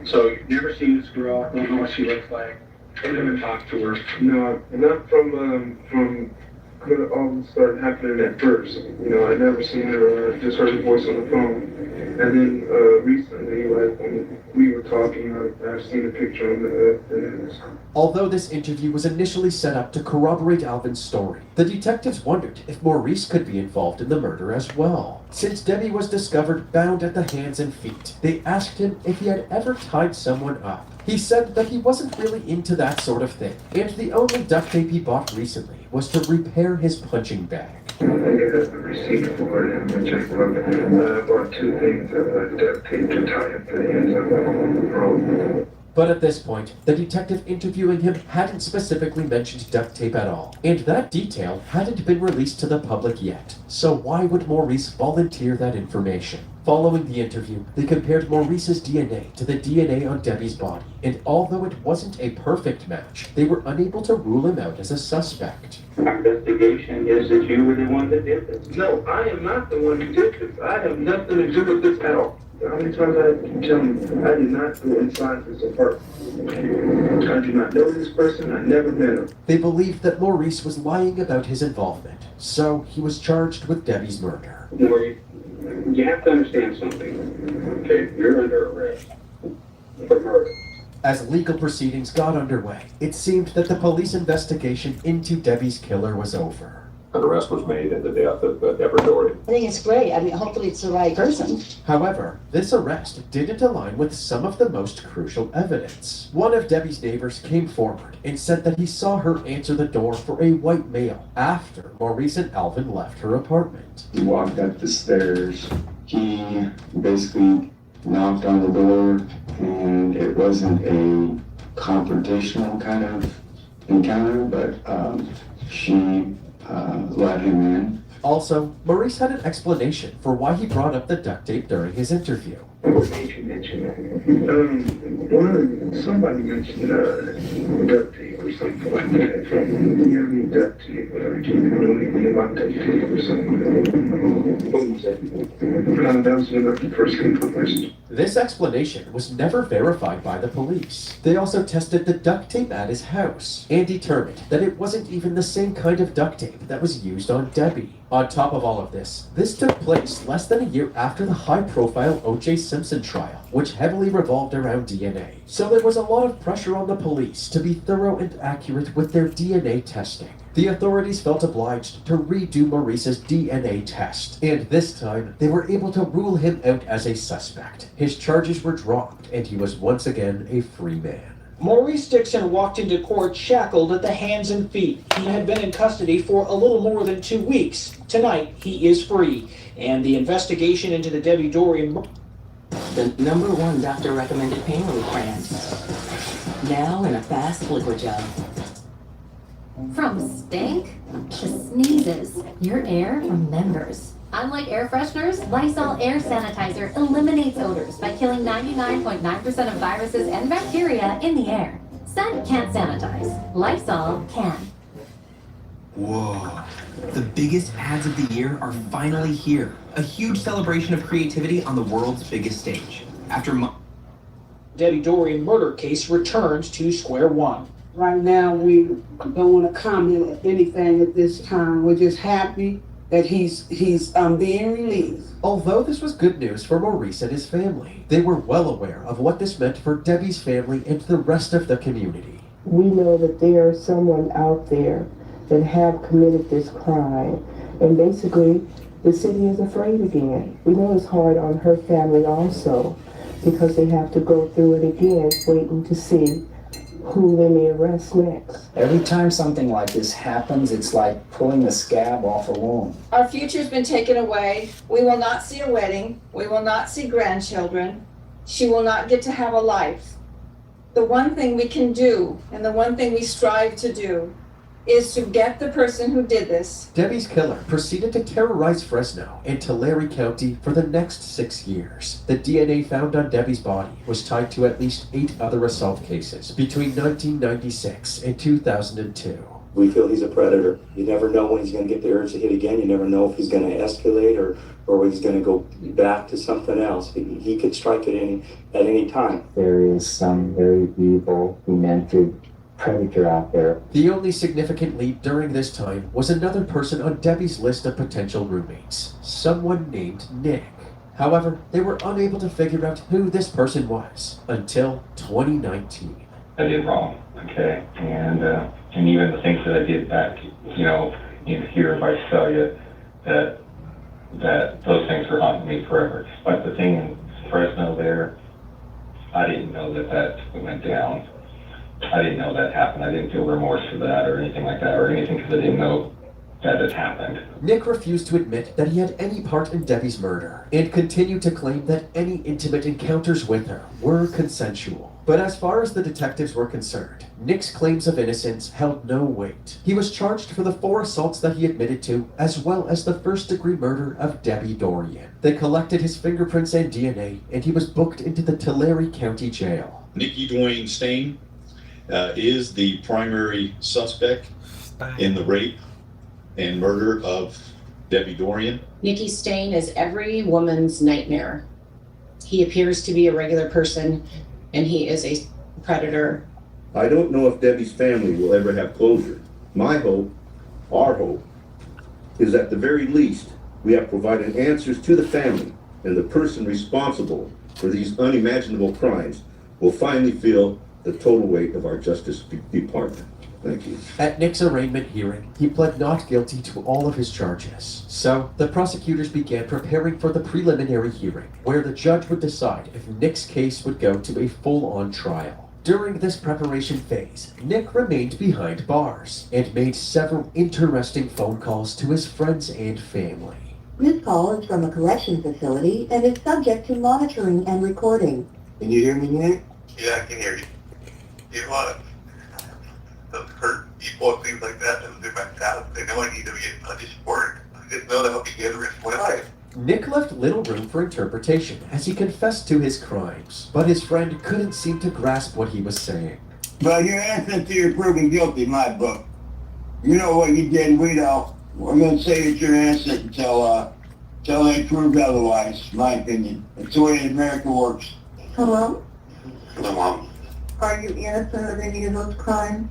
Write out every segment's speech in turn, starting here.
So you've never seen this girl, don't know what she looks like, you never talked to her? No, not from when it all started happening at first. You know, I never seen her, just heard her voice on the phone. And then recently, like when we were talking, I've seen a picture on the news. Although this interview was initially set up to corroborate Alvin's story, the detectives wondered if Maurice could be involved in the murder as well. Since Debbie was discovered bound at the hands and feet, they asked him if he had ever tied someone up. He said that he wasn't really into that sort of thing, and the only duct tape he bought recently was to repair his punching bag. I got a receipt for it in the checkbook. I bought 2 things of duct tape to tie up the ends of the rope. But at this point, the detective interviewing him hadn't specifically mentioned duct tape at all, and that detail hadn't been released to the public yet. So why would Maurice volunteer that information? Following the interview, they compared Maurice's DNA to the DNA on Debbie's body, and although it wasn't a perfect match, they were unable to rule him out as a suspect. Our investigation is that you were the one that did this. No, I am not the one who did this. I have nothing to do with this at all. How many times I have to tell you, I did not go inside this apartment. I do not know this person. I never met him. They believed that Maurice was lying about his involvement, so he was charged with Debbie's murder. Maurice, you have to understand something. Okay, you're under arrest for murder. As legal proceedings got underway, it seemed that the police investigation into Debbie's killer was over. An arrest was made in the death of Deborah Dory. I think it's great. I mean, hopefully it's the right person. However, this arrest didn't align with some of the most crucial evidence. One of Debbie's neighbors came forward and said that he saw her answer the door for a white male after Maurice and Alvin left her apartment. He walked up the stairs. He basically knocked on the door, and it wasn't a confrontational kind of encounter, but she let him in. Also, Maurice had an explanation for why he brought up the duct tape during his interview. What made you mention that? Somebody mentioned duct tape or something like that. Do you have any duct tape? Do you know anything about duct tape or something? What was that? That was the first question. This explanation was never verified by the police. They also tested the duct tape at his house and determined that it wasn't even the same kind of duct tape that was used on Debbie. On top of all of this took place less than a year after the high-profile O.J. Simpson trial, which heavily revolved around DNA. So there was a lot of pressure on the police to be thorough and accurate with their DNA testing. The authorities felt obliged to redo Maurice's DNA test, and this time they were able to rule him out as a suspect. His charges were dropped, and he was once again a free man. Maurice Dixon walked into court shackled at the hands and feet. He had been in custody for a little more than 2 weeks. Tonight, he is free, and the investigation into the Debbie Dory murder. The #1 doctor-recommended pain relief brand. Now in a fast liquid gel. From stink to sneezes, your air remembers. Unlike air fresheners, Lysol Air Sanitizer eliminates odors by killing 99.9% of viruses and bacteria in the air. Scent can't sanitize. Lysol can. Whoa. The biggest ads of the year are finally here. A huge celebration of creativity on the world's biggest stage. After Debbie Dory murder case returns to square one. Right now, we don't want to comment at anything at this time. We're just happy that he's being released. Although this was good news for Maurice and his family, they were well aware of what this meant for Debbie's family and the rest of the community. We know that there is someone out there that have committed this crime, and basically the city is afraid again. We know it's hard on her family also, because they have to go through it again, waiting to see who they may arrest next. Every time something like this happens, it's like pulling the scab off a wound. Our future's been taken away. We will not see a wedding. We will not see grandchildren. She will not get to have a life. The one thing we can do, and the one thing we strive to do, is to get the person who did this. Debbie's killer proceeded to terrorize Fresno and Tulare County for the next 6 years. The DNA found on Debbie's body was tied to at least 8 other assault cases between 1996 and 2002. We feel he's a predator. You never know when he's going to get the urge to hit again. You never know if he's going to escalate or he's going to go back to something else. He could strike at any time. There is some very evil, demented predator out there. The only significant lead during this time was another person on Debbie's list of potential roommates, someone named Nick. However, they were unable to figure out who this person was until 2019. I did wrong, okay? And even the things that I did back, in here in Visalia, that those things were haunting me forever. But the thing in Fresno there, I didn't know that went down. I didn't know that happened. I didn't feel remorse for that or anything like that or anything because I didn't know that it happened. Nick refused to admit that he had any part in Debbie's murder and continued to claim that any intimate encounters with her were consensual. But as far as the detectives were concerned, Nick's claims of innocence held no weight. He was charged for the 4 assaults that he admitted to, as well as the first-degree murder of Debbie Dorian. They collected his fingerprints and DNA, and he was booked into the Tulare County Jail. Nikki Dwayne Stain is the primary suspect in the rape and murder of Debbie Dorian. Nikki Stain is every woman's nightmare. He appears to be a regular person, and he is a predator. I don't know if Debbie's family will ever have closure. My hope, our hope, is at the very least, we have provided answers to the family, and the person responsible for these unimaginable crimes will finally feel the total weight of our Justice Department. Thank you. At Nick's arraignment hearing, he pled not guilty to all of his charges. So, the prosecutors began preparing for the preliminary hearing, where the judge would decide if Nick's case would go to a full-on trial. During this preparation phase, Nick remained behind bars and made several interesting phone calls to his friends and family. This call is from a correction facility and is subject to monitoring and recording. Can you hear me, Nick? Yeah, I can hear you. You know what? Those hurt people and things like that, those are my talents. They know I need to get punished for it. I just know to help you get a risk life. Nick left little room for interpretation as he confessed to his crimes, but his friend couldn't seem to grasp what he was saying. But you're innocent till you're proven guilty in my book. You know what you did, we know. We're going to say that you're innocent until they prove otherwise, in my opinion. That's the way America works. Hello? Hello, Mom. Are you innocent of any of those crimes?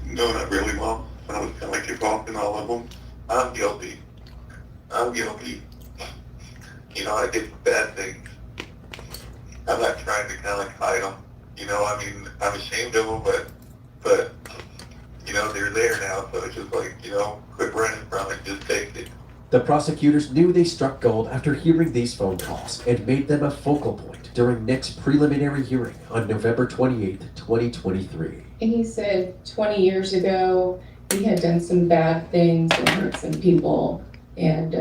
No, not really, Mom. I was kind of involved in all of them. I'm guilty. I'm guilty. You know, I did bad things. I'm not trying to kind of like hide them. You know, I mean, I'm ashamed of them, but you know, they're there now, so it's just like, you know, quit running from it, just take it. The prosecutors knew they struck gold after hearing these phone calls and made them a focal point during Nick's preliminary hearing on November 28, 2023. He said 20 years ago he had done some bad things and hurt some people, and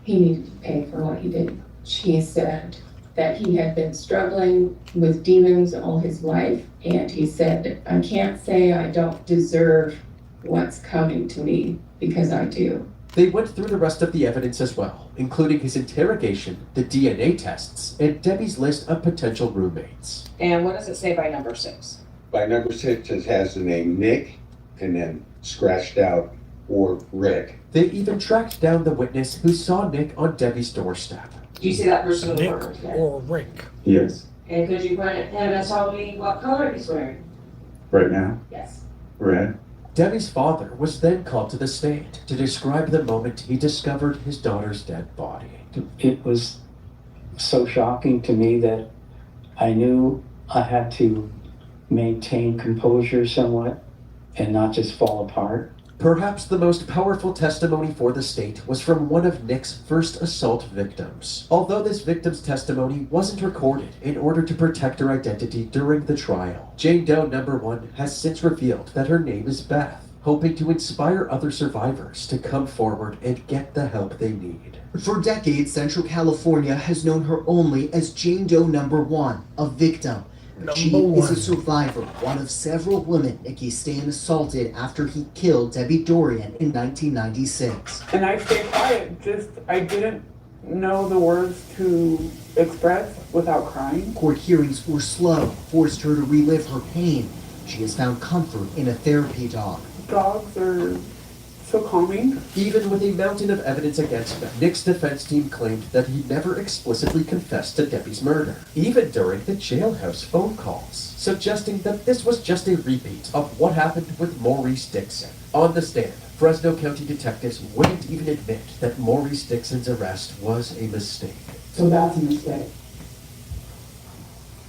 he needed to pay for what he did. She said that he had been struggling with demons all his life, and he said, I can't say I don't deserve what's coming to me, because I do. They went through the rest of the evidence as well, including his interrogation, the DNA tests, and Debbie's list of potential roommates. And what does it say by number 6? By number 6, it has the name Nick, and then scratched out, or Rick. They even tracked down the witness who saw Nick on Debbie's doorstep. Do you see that person with the photos there? Or Rick. Yes. And could you point at him and tell me what color he's wearing? Right now? Yes. Red. Debbie's father was then called to the stand to describe the moment he discovered his daughter's dead body. It was so shocking to me that I knew I had to maintain composure somewhat and not just fall apart. Perhaps the most powerful testimony for the state was from one of Nick's first assault victims. Although this victim's testimony wasn't recorded in order to protect her identity during the trial, Jane Doe number 1 has since revealed that her name is Beth, hoping to inspire other survivors to come forward and get the help they need. For decades, Central California has known her only as Jane Doe number 1, a victim. She is a survivor, one of several women Nicky Stain assaulted after he killed Debbie Dorian in 1996. And I stayed quiet, I didn't know the words to express without crying. Court hearings were slow, forced her to relive her pain. She has found comfort in a therapy dog. dogs are so calming. Even with a mountain of evidence against him, Nick's defense team claimed that he never explicitly confessed to Debbie's murder, even during the jailhouse phone calls, suggesting that this was just a repeat of what happened with Maurice Dixon. On the stand, Fresno County detectives wouldn't even admit that Maurice Dixon's arrest was a mistake. So that's a mistake.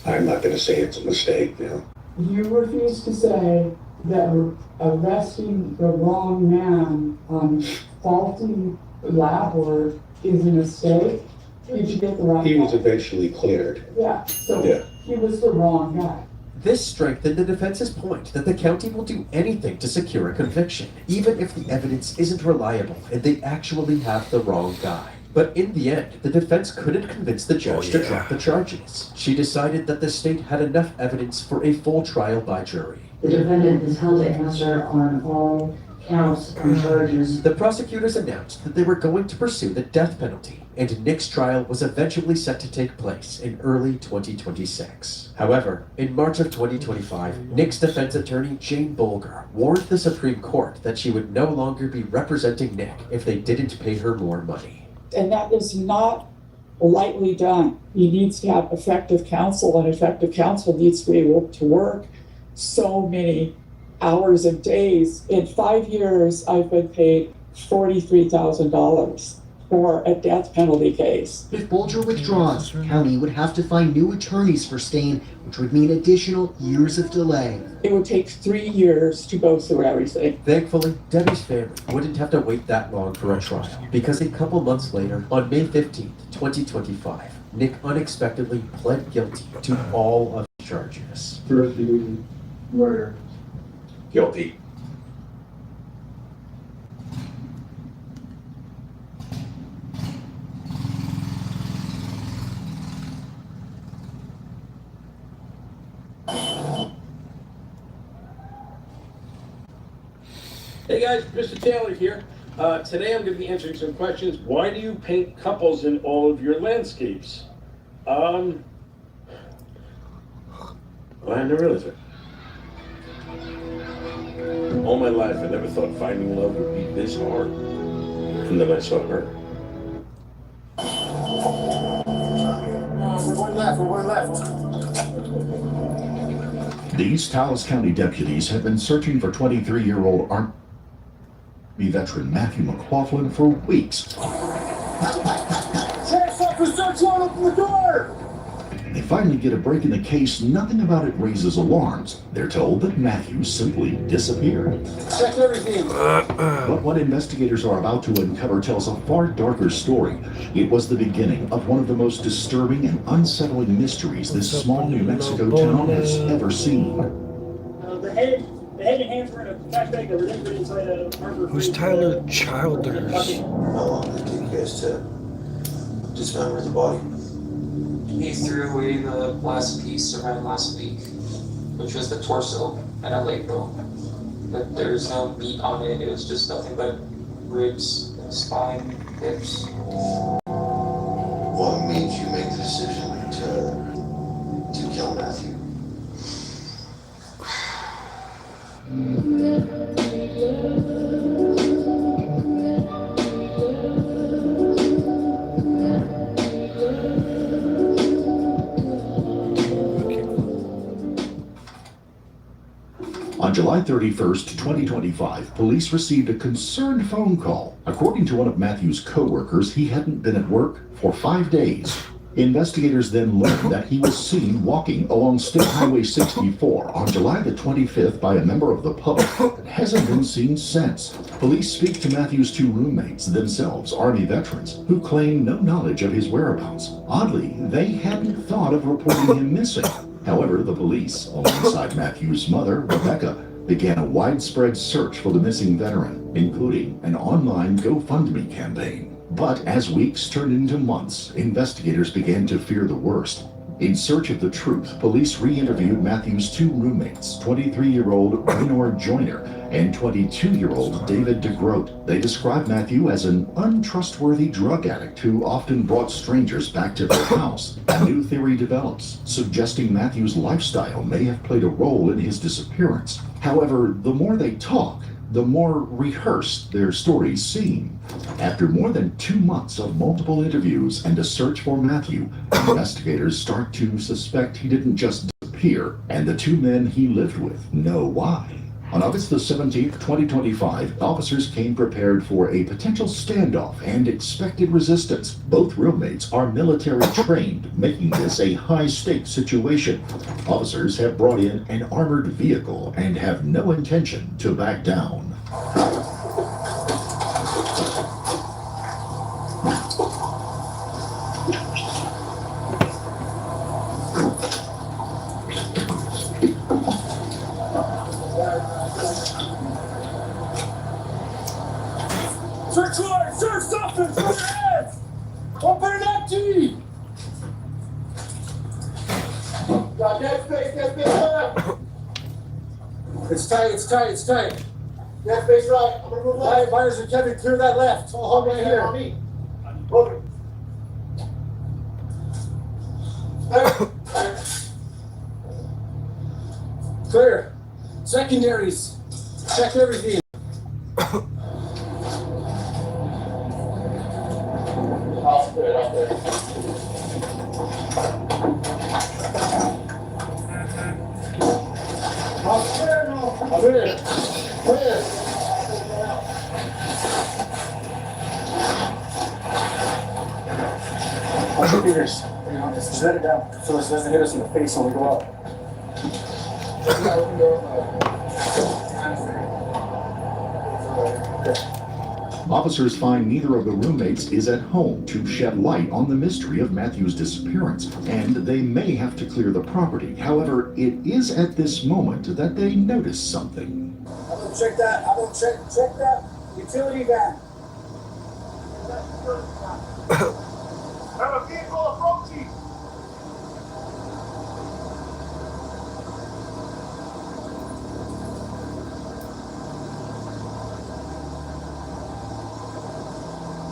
I'm not gonna say it's a mistake now. You refuse to say that arresting the wrong man on faulty lab work is a mistake? Did you get the right He was guy? eventually cleared. Yeah, so Yeah. he was the wrong guy. This strengthened the defense's point that the county will do anything to secure a conviction, even if the evidence isn't reliable and they actually have the wrong guy. But in the end, the defense couldn't convince the judge to drop the charges. She decided that the state had enough evidence for a full trial by jury. The defendant is held to answer on all counts and charges. The prosecutors announced that they were going to pursue the death penalty, and Nick's trial was eventually set to take place in early 2026. However, in March of 2025, Nick's defense attorney Jane Bolger warned the Supreme Court that she would no longer be representing Nick if they didn't pay her more money. And that is not lightly done. He needs to have effective counsel, and effective counsel needs to be able to work so many hours and days. In 5 years, I've been paid $43,000 for a death penalty case. If Bolger withdraws, county would have to find new attorneys for Stain, which would mean additional years of delay. It would take 3 years to go through everything. Thankfully, Debbie's family wouldn't have to wait that long for a trial, because a couple months later, on May 15th, 2025, Nick unexpectedly pled guilty to all of the charges. First degree murder. Guilty. Hey guys, Mr. Taylor here. Today I'm going to be answering some questions. Why do you paint couples in all of your landscapes? Well, I never realized it. All my life I never thought finding love would be this hard. And then I saw her. One left. These Taos County deputies have been searching for 23-year-old Army veteran Matthew McLaughlin for weeks. Sheriff's officer, someone open the door! They finally get a break in the case. Nothing about it raises alarms. They're told that Matthew simply disappeared. Check everything. But what investigators are about to uncover tells a far darker story. It was the beginning of one of the most disturbing and unsettling mysteries this small New Mexico town has ever seen. The head and hands were in a flashback over there inside a harbor. Who's Tyler Childers? How long did it take you guys to dismember the body? He threw away the last piece around last week, which was the torso and a leg bone. But there's no meat on it, it was just nothing but ribs, spine, hips. What made you make the decision to kill Matthew? On July 31st, 2025, police received a concerned phone call. According to one of Matthew's co-workers, he hadn't been at work for 5 days. Investigators then learned that he was seen walking along State Highway 64 on July the 25th by a member of the public that hasn't been seen since. Police speak to Matthew's 2 roommates, themselves Army veterans, who claim no knowledge of his whereabouts. Oddly, they hadn't thought of reporting him missing. However, the police, alongside Matthew's mother, Rebecca, began a widespread search for the missing veteran, including an online GoFundMe campaign. But as weeks turned into months, investigators began to fear the worst. In search of the truth, police re-interviewed Matthew's 2 roommates, 23-year-old Raynor Joyner and 22-year-old David DeGroat. They described Matthew as an untrustworthy drug addict who often brought strangers back to their house. A new theory develops, suggesting Matthew's lifestyle may have played a role in his disappearance. However, the more they talk, the more rehearsed their stories seem. After more than 2 months of multiple interviews and a search for Matthew, investigators start to suspect he didn't just disappear, and the 2 men he lived with know why. On August the 17th, 2025, officers came prepared for a potential standoff and expected resistance. Both roommates are military trained, making this a high-stakes situation. Officers have brought in an armored vehicle and have no intention to back down. Search warrant! Search something! Search your hands! Open it up, G! Got that space left! It's tight, it's tight, it's tight. That space right. I'm gonna move left. Myers and Kevin, clear that left. I'll hold right here. On me. Over. Clear. Secondaries. Check everything. I'll clear, I'll clear. I'll clear now. I'm here. Clear. Watch your fingers. Just let it down so it doesn't hit us in the face when we go up. Officers find neither of the roommates is at home to shed light on the mystery of Matthew's disappearance, and they may have to clear the property. However, it is at this moment that they notice something. I'm gonna check that. I'm gonna check that utility van. Have a vehicle approaching.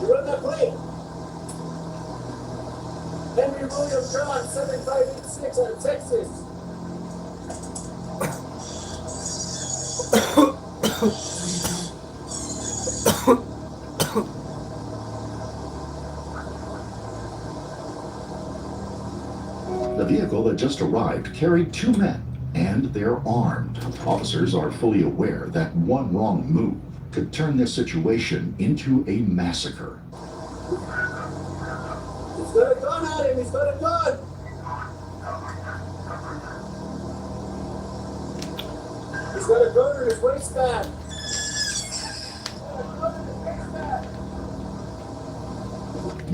You run that plate. Henry William John, 7586 out of Texas. The vehicle that just arrived carried 2 men, and they're armed. Officers are fully aware that one wrong move could turn this situation into a massacre. He's got a gun at him. He's got a gun. He's got a gun in his waistband.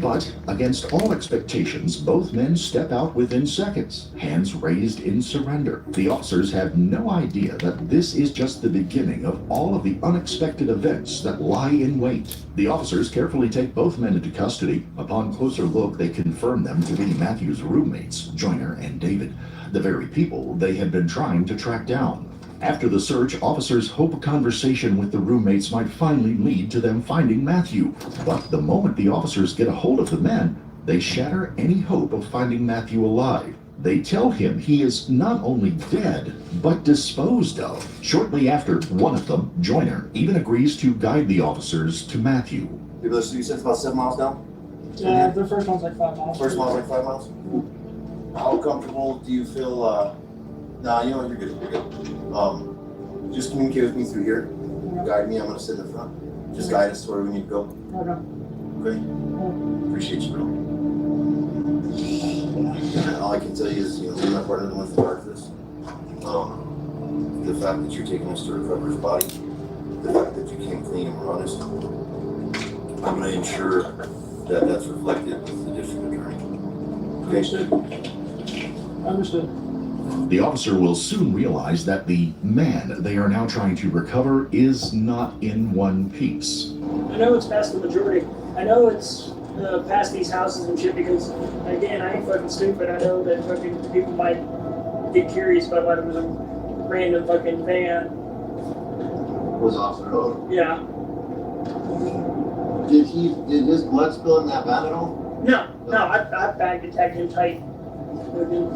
But against all expectations, both men step out within seconds, hands raised in surrender. The officers have no idea that this is just the beginning of all of the unexpected events that lie in wait. The officers carefully take both men into custody. Upon closer look, they confirm them to be Matthew's roommates, Joyner and David, the very people they had been trying to track down. After the search, officers hope a conversation with the roommates might finally lead to them finding Matthew. But the moment the officers get a hold of the men, they shatter any hope of finding Matthew alive. They tell him he is not only dead, but disposed of. Shortly after, one of them, Joyner, even agrees to guide the officers to Matthew. You said it's about 7 miles down? Yeah, the first one's like 5 miles. First one's like 5 miles? How comfortable do you feel, nah, you know what, you're good, you're good. Just communicate with me through here. Guide me, I'm gonna sit in the front. Just guide us to where we need to go. Okay? Appreciate you, bro. And all I can tell you is, you know, me and my partner are the ones in charge of this. The fact that you're taking us to recover his body, the fact that you came clean and were honest, I'm gonna ensure that that's reflected with the district attorney. Okay? Understood. The officer will soon realize that the man they are now trying to recover is not in one piece. I know it's past the majority. I know it's past these houses and shit because, again, I ain't fucking stupid. I know that fucking people might get curious about why there was a random fucking van. Was off the road. Yeah. Did his blood spill in that van at all? No, I bagged it, tagged him tight.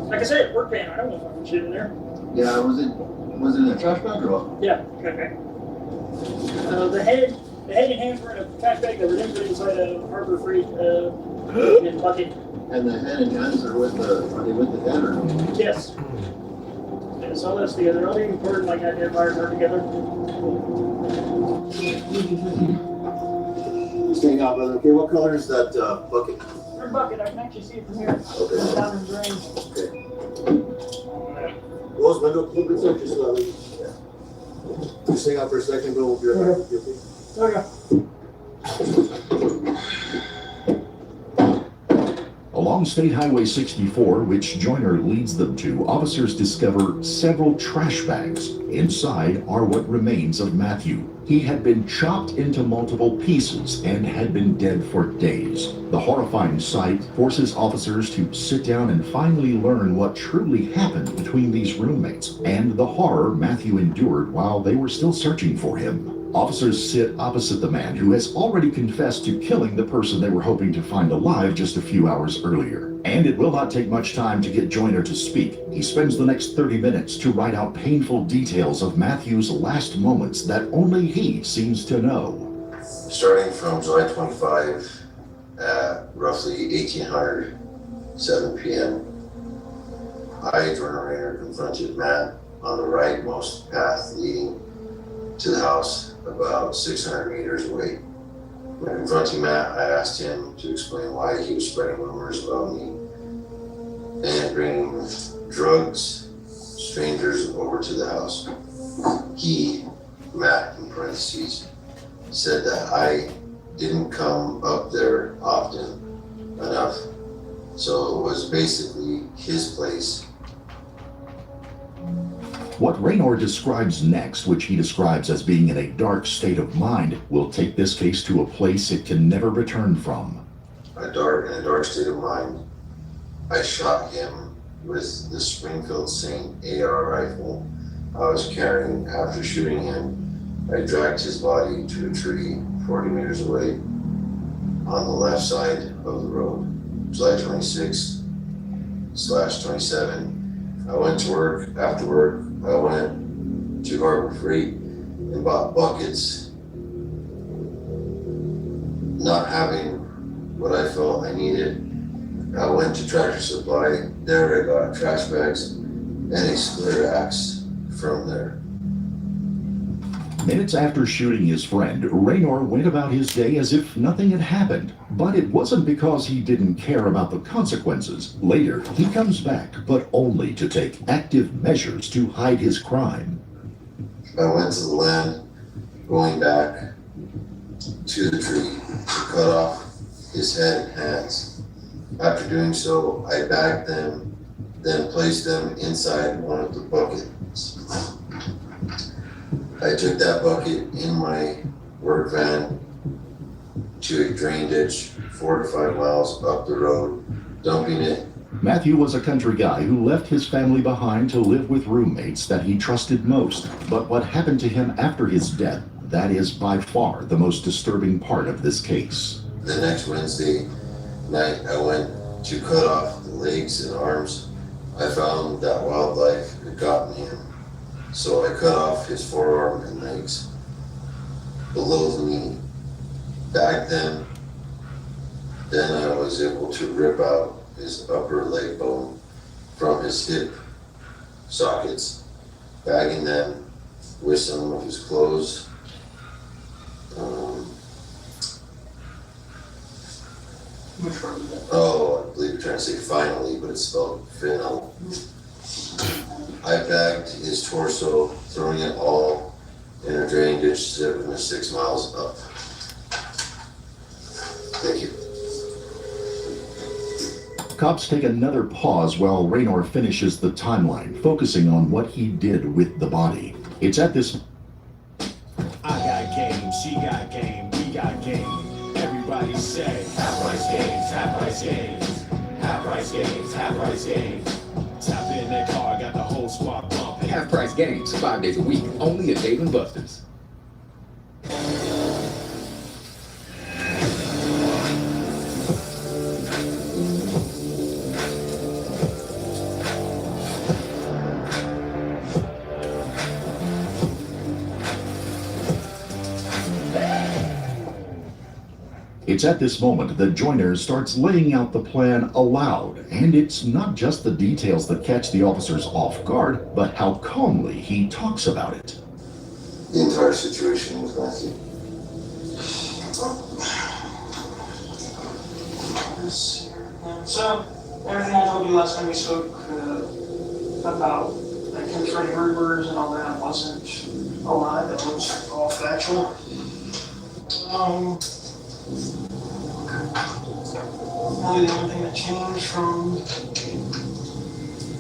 Like I said, work van. I don't want fucking shit in there. Yeah, was it in a trash bag or what? Yeah, okay. The head and hands were in a trash bag that were then put inside a Harbor Freight bucket. And the head and hands are they with the head or no? Yes. Yeah, so all that's together. All the important like identifiers are together. Staying out, brother. Okay, what color is that bucket? Red bucket, I can actually see it from here. Okay. It's down in green. Okay. Close window, keep it so just Just hang out for a second, but we'll be right back with you, okay? Okay. Along State Highway 64, which Joyner leads them to, officers discover several trash bags. Inside are what remains of Matthew. He had been chopped into multiple pieces and had been dead for days. The horrifying sight forces officers to sit down and finally learn what truly happened between these roommates and the horror Matthew endured while they were still searching for him. Officers sit opposite the man who has already confessed to killing the person they were hoping to find alive just a few hours earlier. And it will not take much time to get Joyner to speak. He spends the next 30 minutes to write out painful details of Matthew's last moments that only he seems to know. Starting from July 25 at roughly 1800, 7 p.m., I, Joyner Rayner, confronted Matt on the rightmost path leading to the house about 600 meters away. When confronting Matt, I asked him to explain why he was spreading rumors about me and bringing drugs, strangers over to the house. He, Matt in parentheses, said that I didn't come up there often enough, so it was basically his place. What Raynor describes next, which he describes as being in a dark state of mind, will take this case to a place it can never return from. In a dark state of mind, I shot him with the Springfield St. AR rifle I was carrying. After shooting him, I dragged his body to a tree 40 meters away on the left side of the road. July 26/27. I went to work. After work, I went to Harbor Freight and bought buckets. Not having what I felt I needed, I went to Tractor Supply. There I got trash bags and a splitter axe from there. Minutes after shooting his friend, Raynor went about his day as if nothing had happened. But it wasn't because he didn't care about the consequences. Later, he comes back, but only to take active measures to hide his crime. I went to the land, going back to the tree to cut off his head and hands. After doing so, I bagged them, then placed them inside one of the buckets. I took that bucket in my work van to a drain ditch 4 to 5 miles up the road, dumping it. Matthew was a country guy who left his family behind to live with roommates that he trusted most. But what happened to him after his death, that is by far the most disturbing part of this case. The next Wednesday night, I went to cut off the legs and arms. I found that wildlife had gotten him. So I cut off his forearm and legs below the knee, bagged them. Then I was able to rip out his upper leg bone from his hip sockets, bagging them with some of his clothes. I believe you're trying to say finally, but it's spelled final. I bagged his torso, throwing it all in a drain ditch 7 to 6 miles up. Thank you. Cops take another pause while Raynor finishes the timeline, focusing on what he did with the body. It's at this... I got game, she got game, we got game. Everybody say, half price games, half price games. Half price games, half price games. Tap in that car, got the whole squad pumping. Half price games, 5 days a week, only at Dave & Buster's. It's at this moment that Joyner starts laying out the plan aloud, and it's not just the details that catch the officers off guard, but how calmly he talks about it. The entire situation with Matthew. So, everything I told you last time we spoke about like him spreading rumors and all that wasn't a lie, that was all factual. Really the only thing that changed from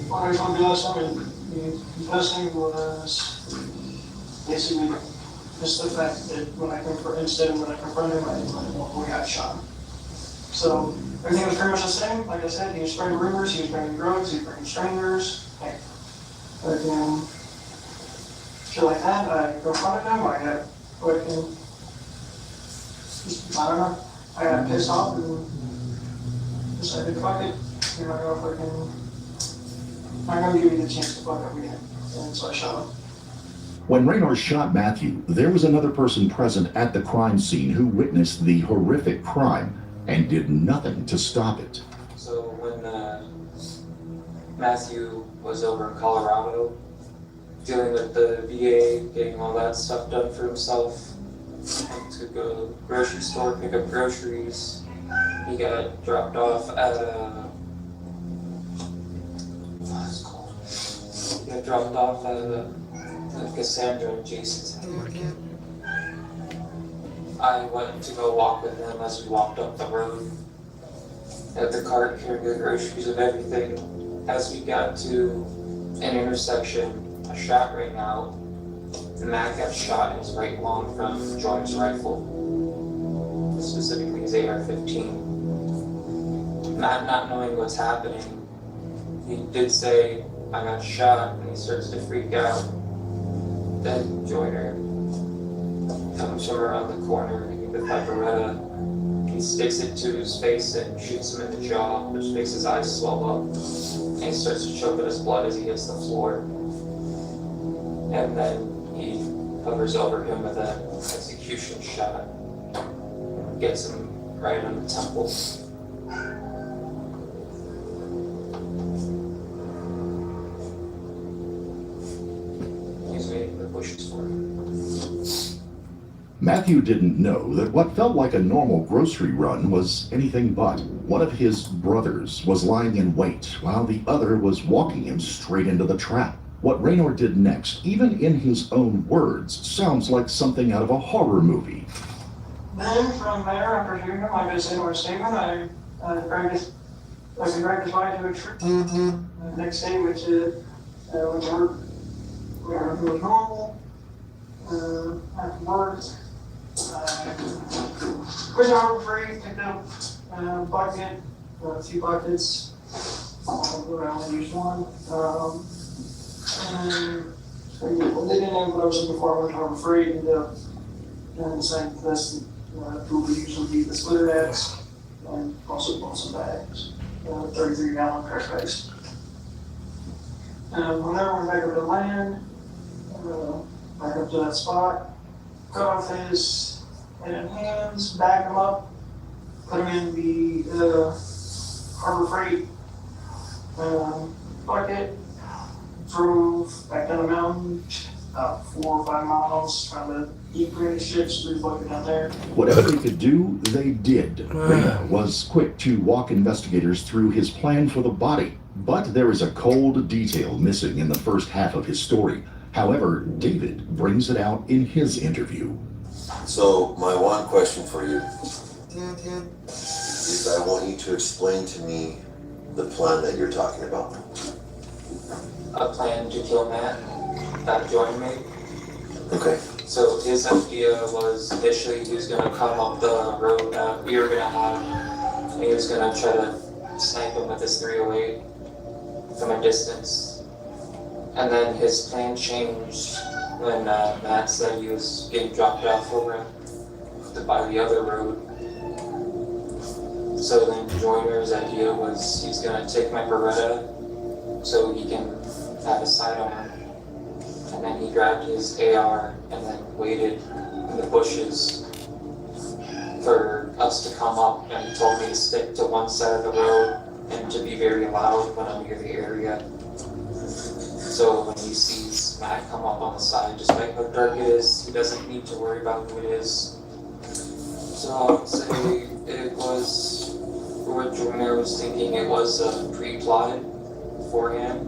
what I told you last time and me confessing was basically just the fact that when I confronted him, I got shot. So everything was pretty much the same. Like I said, he was spreading rumors, he was bringing drugs, he was bringing strangers, like shit like that. I confronted him, I got fucking, I don't know, I got pissed off and decided, fuck it, you're not gonna fucking, I'm gonna give you the chance to fuck up again. And so I shot him. When Raynor shot Matthew, there was another person present at the crime scene who witnessed the horrific crime and did nothing to stop it. So when Matthew was over in Colorado, dealing with the VA, getting all that stuff done for himself, went to go to the grocery store, pick up groceries. He got dropped off at what's it called? He got dropped off at Cassandra and Jason's house. I went to go walk with him as we walked up the road at the cart carrying the groceries and everything. As we got to an intersection, a shot rang out. The Mac got shot in his right lung from Joyner's rifle, specifically his AR-15. Matt, not knowing what's happening, he did say, I got shot, and he starts to freak out. Then Joyner comes from around the corner with my Beretta. He sticks it to his face and shoots him in the jaw, which makes his eyes swell up. And he starts to choke at his blood as he hits the floor. And then he hovers over him with an execution shot. Gets him right on the temple. He's waiting in the bushes for him. Matthew didn't know that what felt like a normal grocery run was anything but. One of his brothers was lying in wait, while the other was walking him straight into the trap. What Raynor did next, even in his own words, sounds like something out of a horror movie. Then from there, after shooting him, like I said in our statement, I dragged his body to a tree. The next day, which went to work, it was normal. After work, went to Harbor Freight, picked up a bucket, a few buckets. I only used one. And they didn't know what I was looking for. I went to Harbor Freight, ended up deciding that's who we usually do the splitter bags, and also bought some bags, 33-gallon crack bags. From there, went back over to land, back up to that spot, cut off his head and hands, bagged him up, put him in the Harbor Freight bucket, drove back down the mountain, about 4 or 5 miles, trying to eat granny ships, threw the bucket down there. Whatever they could do, they did. Raynor was quick to walk investigators through his plan for the body, but there is a cold detail missing in the first half of his story. However, David brings it out in his interview. So, my one question for you is I want you to explain to me the plan that you're talking about. A plan to kill Matt that Joyner made. Okay. So his idea was initially he was going to come up the road that we were going to have, and he was going to try to snipe him with his .308 from a distance. And then his plan changed when Matt said he was getting dropped off over by the other road. So then Joyner's idea was he's going to take my Beretta so he can have a sidearm. And then he grabbed his AR and then waited in the bushes for us to come up, and he told me to stick to one side of the road and to be very loud when I'm near the area. So when he sees Matt come up on the side, despite how dark it is, he doesn't need to worry about who it is. So I would say it was, what Joyner was thinking, it was pre-plotted beforehand.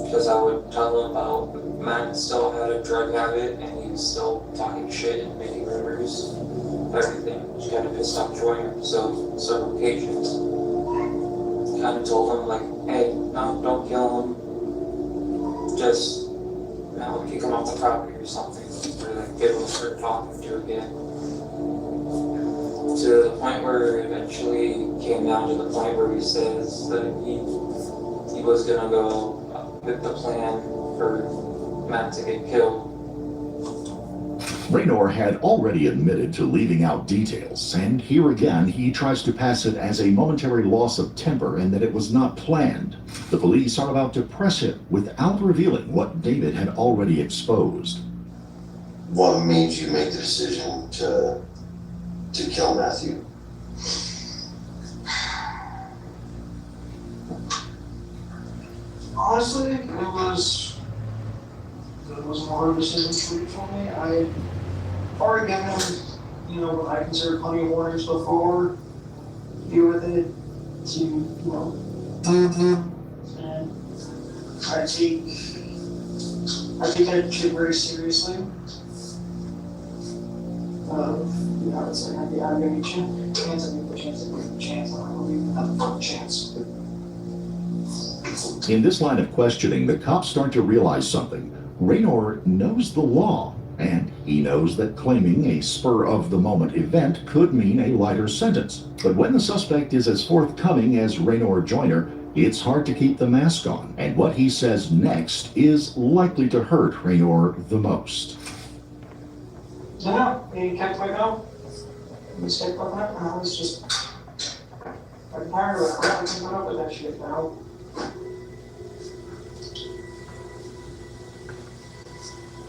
Because I would tell him about Matt still had a drug habit and he was still talking shit and making rumors of everything, which kind of pissed off Joyner. So several occasions, kind of told him like, hey, no, don't kill him. Just, kick him off the property or something, or like get him to start talking to again. To the point where it eventually came down to the point where he says that he was gonna go with the plan for Matt to get killed. Raynor had already admitted to leaving out details, and here again he tries to pass it as a momentary loss of temper and that it was not planned. The police are about to press him without revealing what David had already exposed. What made you make the decision to kill Matthew? Honestly, it was a hard decision for me. I already given him, what I consider plenty of warnings before, deal with it, to, and I take that shit very seriously. It's like, I'm gonna get you a chance, I'm gonna get a chance, I'm gonna leave another chance. In this line of questioning, the cops start to realize something. Raynor knows the law, and he knows that claiming a spur-of-the-moment event could mean a lighter sentence. But when the suspect is as forthcoming as Raynor Joyner, it's hard to keep the mask on, and what he says next is likely to hurt Raynor the most. No, he kept my gun. He stayed fucking up, and I was just, I'm tired of it. I don't put up with that shit now.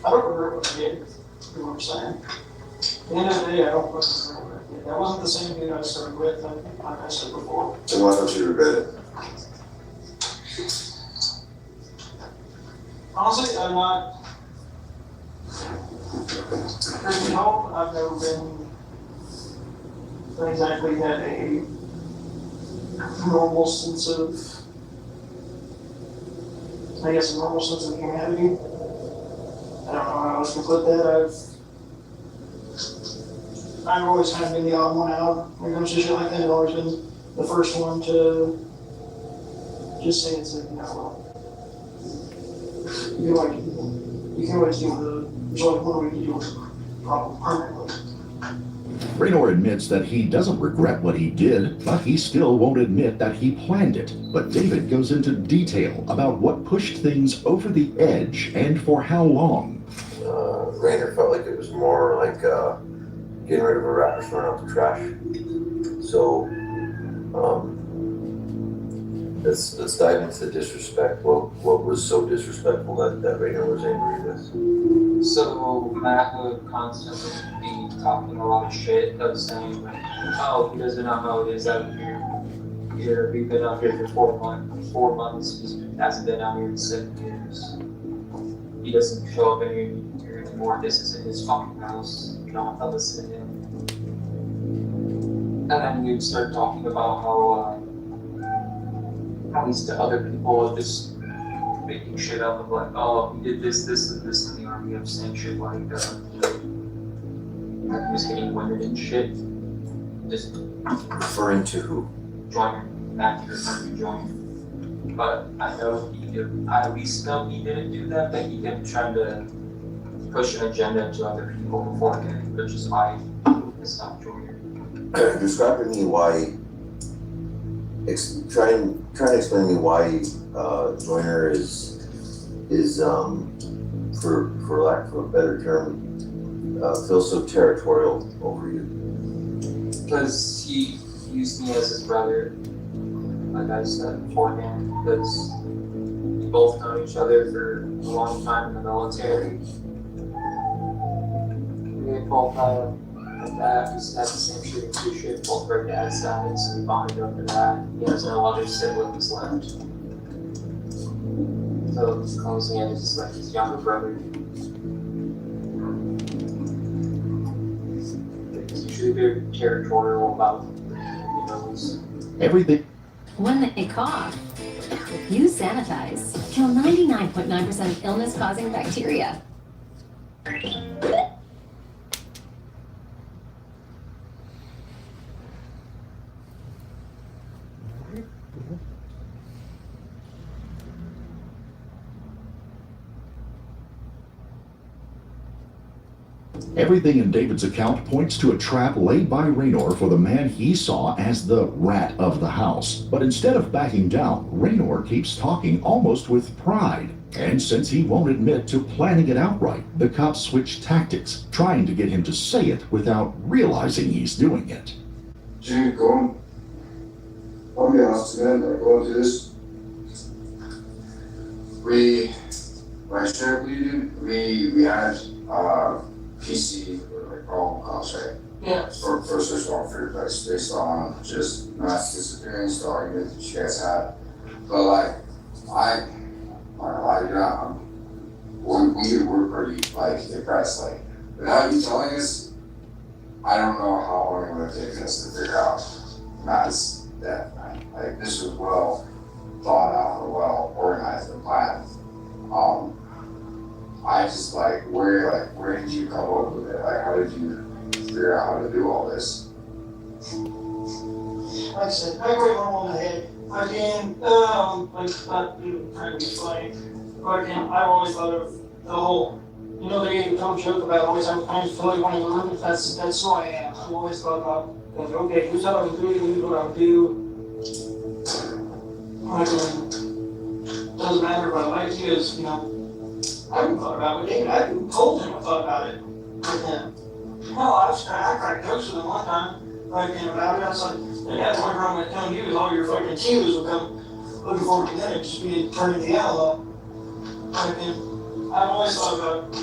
I don't regret what I did, you know what I'm saying? At the end of the day, I don't fucking regret what I did. That wasn't the same dude I started with, like I said before. Then why don't you regret it? Honestly, I'm not. Truth be told, I've never been exactly had a normal sense of, I guess, a normal sense of humanity. I don't know how else to put that. I've always kind of been the odd one out when it comes to shit like that. I've always been the first one to just say it's like, well, you can always deal with there's only one way to deal with the problem permanently. Raynor admits that he doesn't regret what he did, but he still won't admit that he planned it. But David goes into detail about what pushed things over the edge and for how long. Raynor felt like it was more like getting rid of a rat or throwing out the trash. So let's dive into the disrespect. What was so disrespectful that Raynor was angry with? So Matt would constantly be talking a lot of shit of saying like, oh, he doesn't know how it is out here. We've been out here for 4 months. He hasn't been out here in 7 years. He doesn't show up here anymore. This isn't his fucking house. You don't have to listen to him. And then you'd start talking about how these other people are just making shit up of like, oh, he did this, and this in the army of saying shit like he was getting women and shit. Just referring to who? Joyner, Matthew referring to Joyner. But I know I at least know he didn't do that, but he kept trying to push an agenda to other people beforehand, which is why it's not Joyner. Describe to me why. Try to explain to me why Joyner is for lack of a better term, feels so territorial over you. Because he used me as his brother, like I said beforehand, because we both known each other for a long time in the military. We both like that. He's had the same shooting issue. Both of our dads died, so we bonded over that. He has no other siblings left. So he calls me as like his younger brother. He's usually very territorial about, Everything. When they cough, use sanitize. Kill 99.9% of illness-causing bacteria. Everything in David's account points to a trap laid by Raynor for the man he saw as the rat of the house. But instead of backing down, Raynor keeps talking almost with pride. And since he won't admit to planning it outright, the cops switch tactics, trying to get him to say it without realizing he's doing it. Jimmy, I'll be honest, man, like going through this, my sheriff bleeding, we had, PC for like all cops, right? Yeah. For search warrant for your place based on just mass disappearance, the argument that you guys had. But like, I don't know why you're not, we're pretty like impressed. Like, without you telling us, I don't know how long it would have taken us to figure out Matt's death, man. Like, this was well thought out or well organized and planned. I just where did you come up with it? Like, how did you figure out how to do all this? Like I said, I agree on the head. Again, not even trying to be funny. But again, I've always thought of the whole, the old joke about always having plans for like wanting to live. That's who I am. I've always thought about, okay, here's how I would do it, here's what I would do. Doesn't matter if I like you, is, I haven't thought about it. David, I haven't told him I thought about it with him. Well, I cracked jokes with him one time, about it. I was like, that's one wrong with telling you is all your fucking tears will come looking forward to dinner, just being turned into the outlaw. I've always thought about,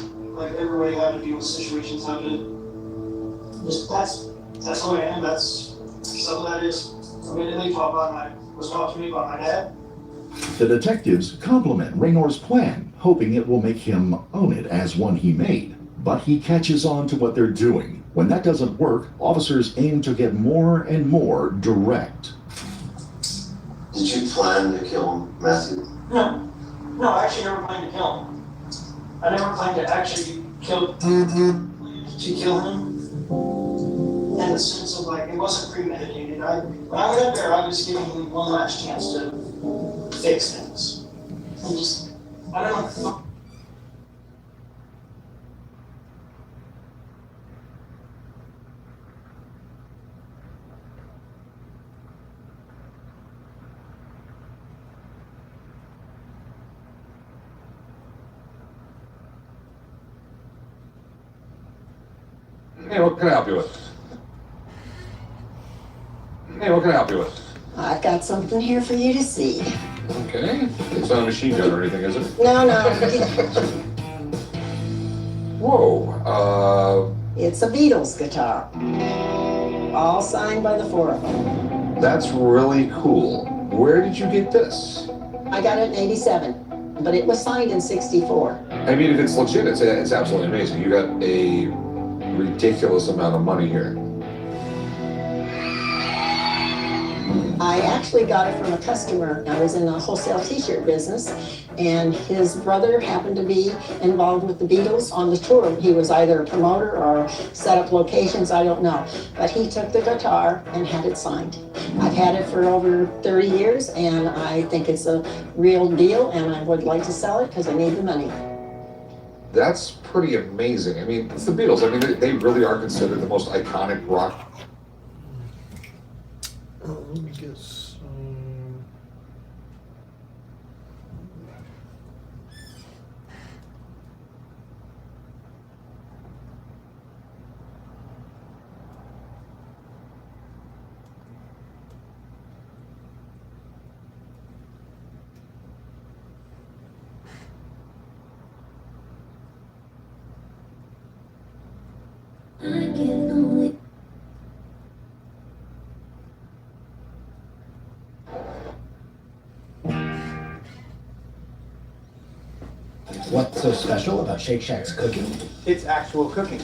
everybody how to deal with situations, how to, that's who I am, that's stuff that is. They was taught to me by my dad. The detectives compliment Raynor's plan, hoping it will make him own it as one he made. But he catches on to what they're doing. When that doesn't work, officers aim to get more and more direct. Did you plan to kill Matthew? No, I actually never planned to kill him. I never planned to actually kill him. In the sense of it wasn't premeditated. When I went up there, I was giving him one last chance to fix things. I don't know. Hey, what can I help you with? Hey, what can I help you with? I've got something here for you to see. Okay. It's not a machine gun or anything, is it? No. Whoa, It's a Beatles guitar. All signed by the four of them. that's really cool. Where did you get this? I got it in '87, but it was signed in '64. I mean, if it's legit, it's absolutely amazing. You got a ridiculous amount of money here. I actually got it from a customer. I was in a wholesale t-shirt business, and his brother happened to be involved with the Beatles on the tour. He was either a promoter or set up locations, I don't know. But he took the guitar and had it signed. I've had it for over 30 years, and I think it's a real deal, and I would like to sell it because I need the money. That's pretty amazing. I mean, it's the Beatles. I mean, they really are considered the most iconic rock. Let me get some. I can only What's so special about Shake Shack's cooking? It's actual cooking.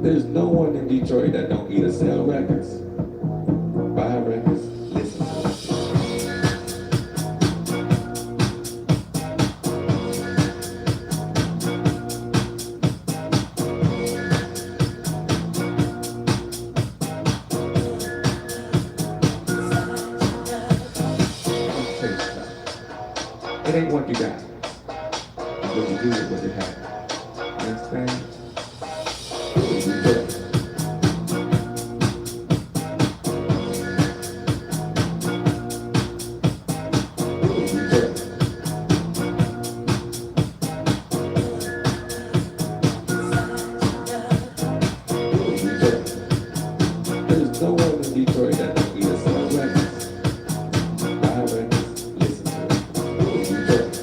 There's no one in Detroit that don't either sell records, buy records, listen to it. It ain't what you got, it's what you do with what you have. You understand? There's no one in Detroit that don't either sell records, buy records, listen to it. Detroit.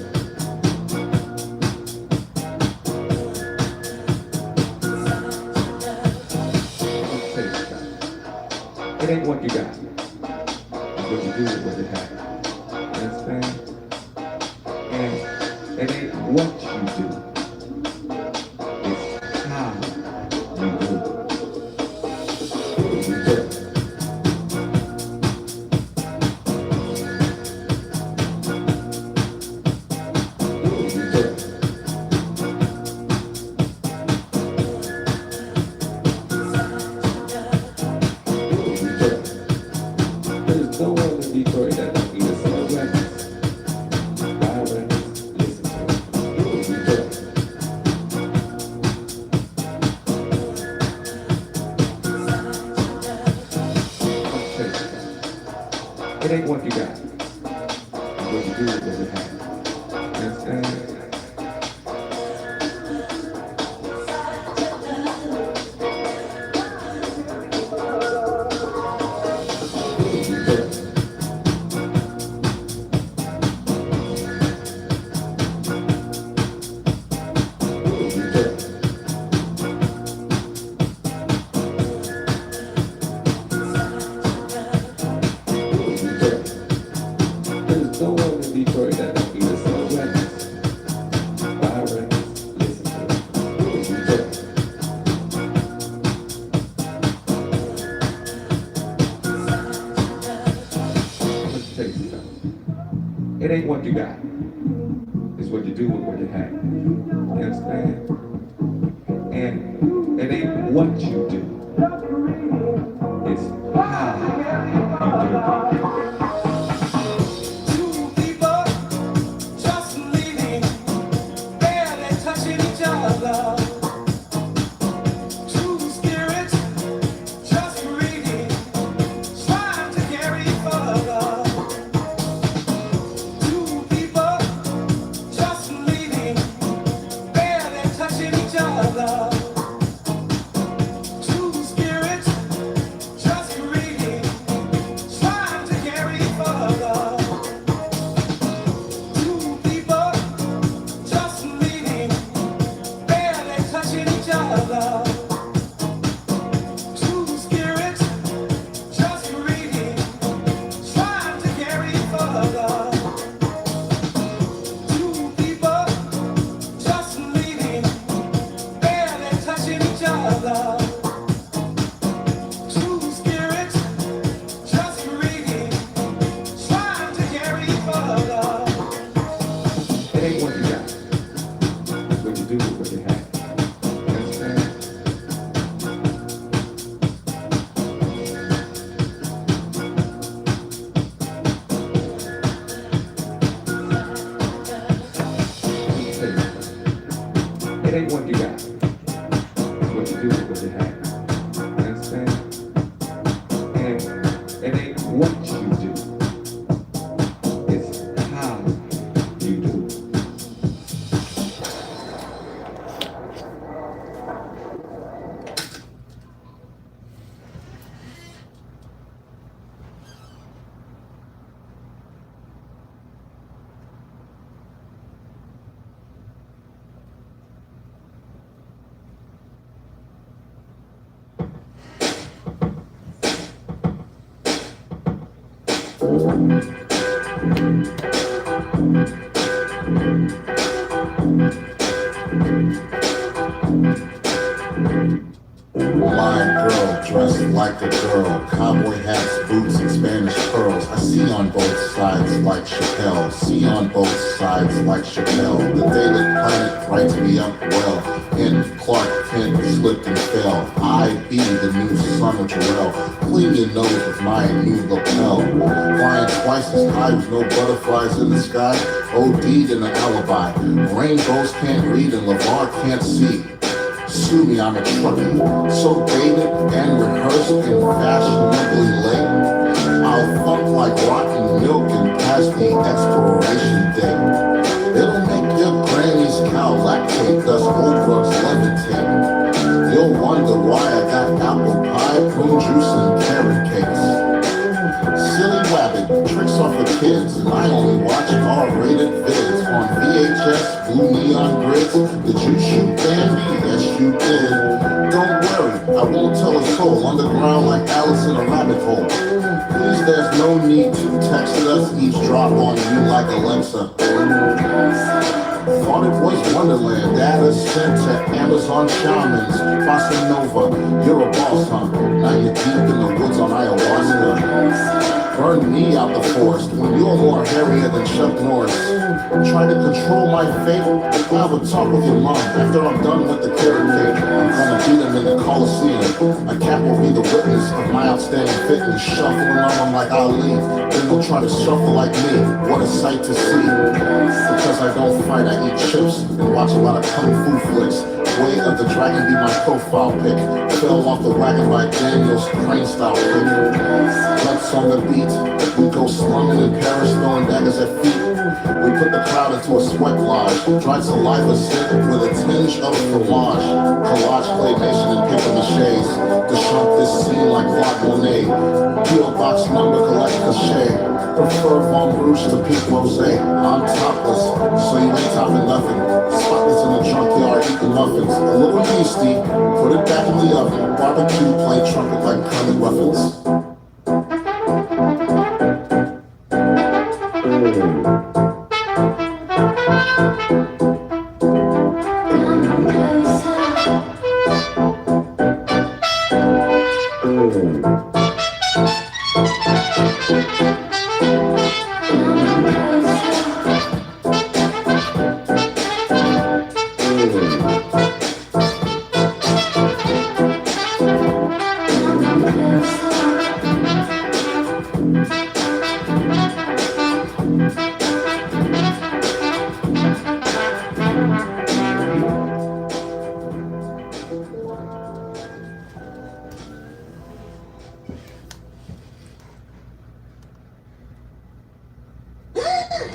It ain't what you got, it's what you do with what you have. You understand? And it ain't what you do, it's how you do it. Detroit. There's no one in Detroit that don't either sell records, buy records, listen to it. Detroit. It ain't what you got, it's what you do with what you have. You understand? There's no one in Detroit that don't either sell records, buy records, listen to it. Detroit. Let me tell you something. It ain't what you got, it's what you do with what you have. You understand? And it ain't what you do, it's how you do it. Blind girl dressed like a girl, cowboy hats, boots, and Spanish pearls. I see on both sides like Chappelle, see on both sides like Chappelle. The Daily Planet writes me up well, and Clark Kent slipped and fell. I be the new son of Jarrell, clean your nose with my new lapel. Flying twice as high with no butterflies in the sky, OD'd in an alibi. Rainbows can't read and LeVar can't see. Sue me, I'm a truckie, so dated and rehearsed and fashionably late. I'll funk like rotten milk and past the expiration date. It'll make your granny's cow lactate, thus old drugs levitate. You'll wonder why I got apple pie, prune juice, and carrot cakes. Silly wabbit, tricks off the kids, and I only watch R-rated vids on VHS, blue neon grids. Did you shoot Bambi? Yes, you did. Don't worry, I won't tell a soul. Underground like Alice in a rabbit hole. Please, there's no need to text us, eavesdrop on you like Alexa. Thought it was Wonderland, data sent to Amazon shamans. Bossa Nova, you're a boss, huh? Now you're deep in the woods on ayahuasca. Burn me out the forest when you're more hairier than Chuck Norris. Try to control my fate, I'll have a talk with your mom after I'm done with the carrot cake. I'm gonna beat him in the Coliseum. A cat will be the witness of my outstanding fitness. Shuffling on him like Ali, then they'll try to shuffle like me. What a sight to see. Because I don't fight, I eat chips and watch a lot of kung fu flicks. Way of the Dragon be my profile pic. Fell off the wagon by Daniel's crane style pick. Let's on the beat, we go slumming in Paris, throwing daggers at feet. We put the crowd into a sweat lodge, dried saliva sip with a tinge of fromage. Collage, claymation, and paper maches to shrunk this scene like Claude Monet. P.O. box number, collect cachet. Prefer Von Rouge to pink rosé. I'm topless, so you ain't topping nothing. Spotless in the junkyard, eating muffins. A little yeasty, put it back in the oven. Barbecue, play trumpet like Kermit Ruffins.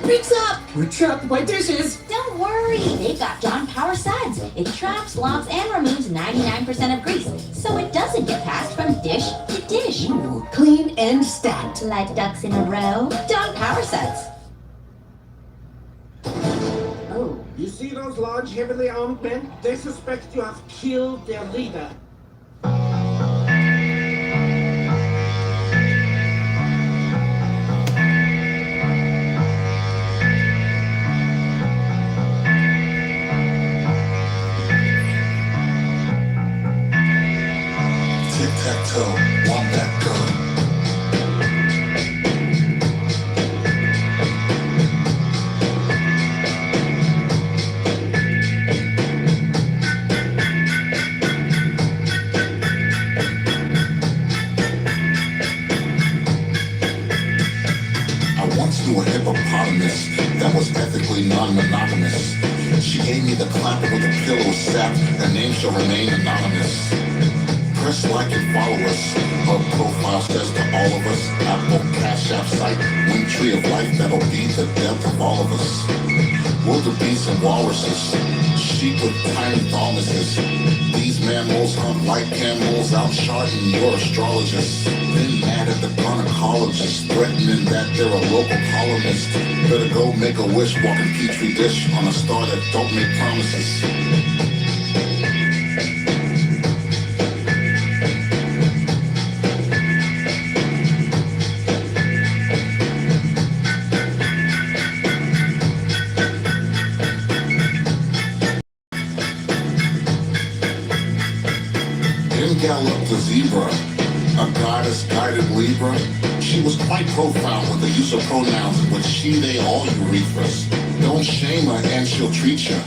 Pizza! We're trapped by dishes! Don't worry, they've got John Power Suds. It traps, locks, and removes 99% of grease, so it doesn't get passed from dish to dish. Ooh, clean and stacked. Like ducks in a row. John Power Suds. Oh, you see those large, heavily armed men? They suspect you have killed their leader. Tic-tac-toe, one back gun. I once knew a hippopotamus that was ethically non-monogamous. She gave me the clapper with a pillow sap. Her name shall remain anonymous. Press like and follow us. Her profile says to all of us, Apple, Cash App site, Linktree of life that'll be the death of all of us. Wildebeest and walruses, sheep with tiny thalamuses. These mammals hunt like camels, out charting your astrologist. Then mad at the gynecologist, threatening that they're a local columnist. Better go make a wish, walking petri dish on a star that don't make promises. a goddess-guided Libra. She was quite profound with the use of pronouns in which she, they, all urethras. Don't shame her and she'll treat you.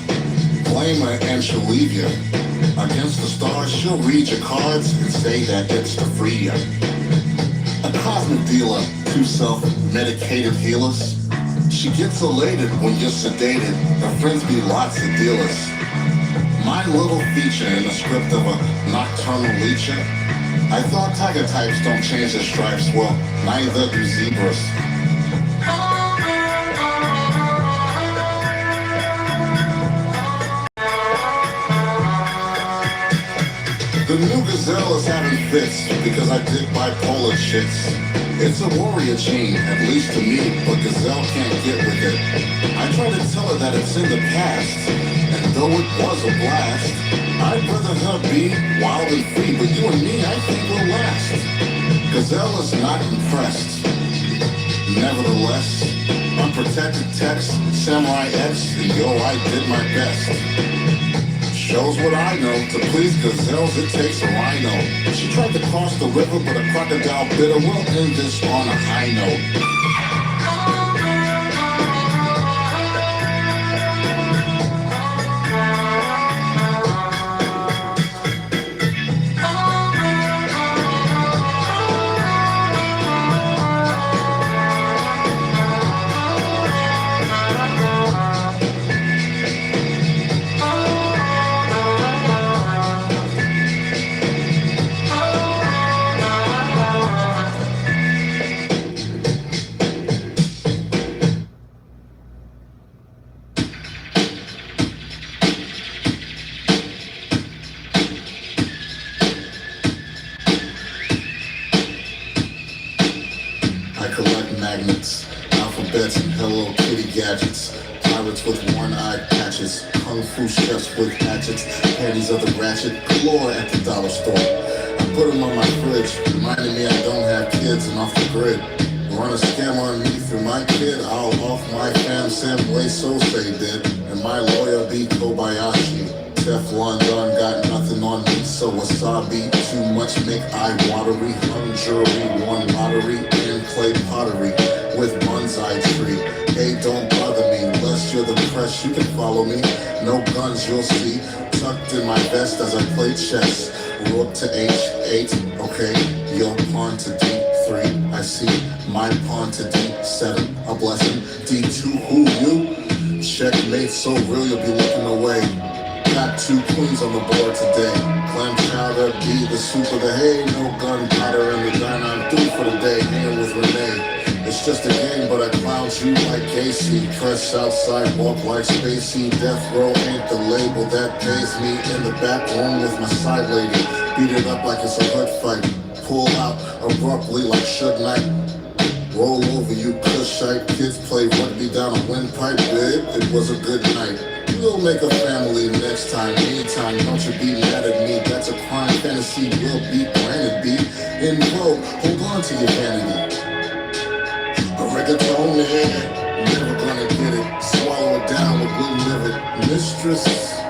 Blame her and she'll leave you. Against the stars, she'll read your cards and say that it's to free you. A cosmic dealer, two self-medicated healers. She gets elated when you're sedated. Her friends be lots of dealers. My little feature in the script of a nocturnal leecher. I thought tiger types don't change their stripes. Well, neither do zebras. The new gazelle is having fits because I dig bipolar chicks. It's a warrior gene, at least to me, but gazelle can't get with it. I try to tell her that it's in the past, and though it was a blast, I'd rather her be wild and free, but you and me, I think will last. Gazelle is not impressed. Nevertheless, unprotected text, Samurai X, and yo, I did my best. Shows what I know, to please gazelles it takes a rhino. She tried to cross the river, but a crocodile bit her. We'll end this on a high note. I collect magnets, alphabets, and Hello Kitty gadgets. Pirates with one-eyed patches, kung fu chefs with hatchets, panties of the ratchet, galore at the dollar store. I put them on my fridge, reminding me I don't have kids and off the grid. Run a scam on me through my kid, I'll off my fam Sam Way Sosei did, and my lawyer be Kobayashi. Teflon done got nothing on me, so wasabi. Too much make eye watery. Hung jewelry, won lottery, and clay pottery with bonsai tree. Hey, don't bother me, unless you're the press, you can follow me. No guns, you'll see. Tucked in my vest as I play chess. Rook to H8, okay. Your pawn to D3. I see my pawn to D7. A blessing. D2, who you? Checkmate so real you'll be looking away. Got two queens on the board today. Clam chowder, be the soup of the hay. No gunpowder in the diner, I'm through for the day. Hanging with Renee. It's just a game, but I clowned you like Casey. Press outside, walk like Spacey. Death row ain't the label that pays me. In the back room with my side lady. Beat it up like it's a hood fight. Pull out abruptly like Suge Knight. Roll over you Kushite. Kids play rugby down a windpipe. Babe, it was a good night. We'll make a family next time. Anytime, don't you be mad at me. That's a crime fantasy. Will be granted be. In vogue, hold on to your vanity. A rigatone, never gonna get it. Swallow it down with good liver. Mistress.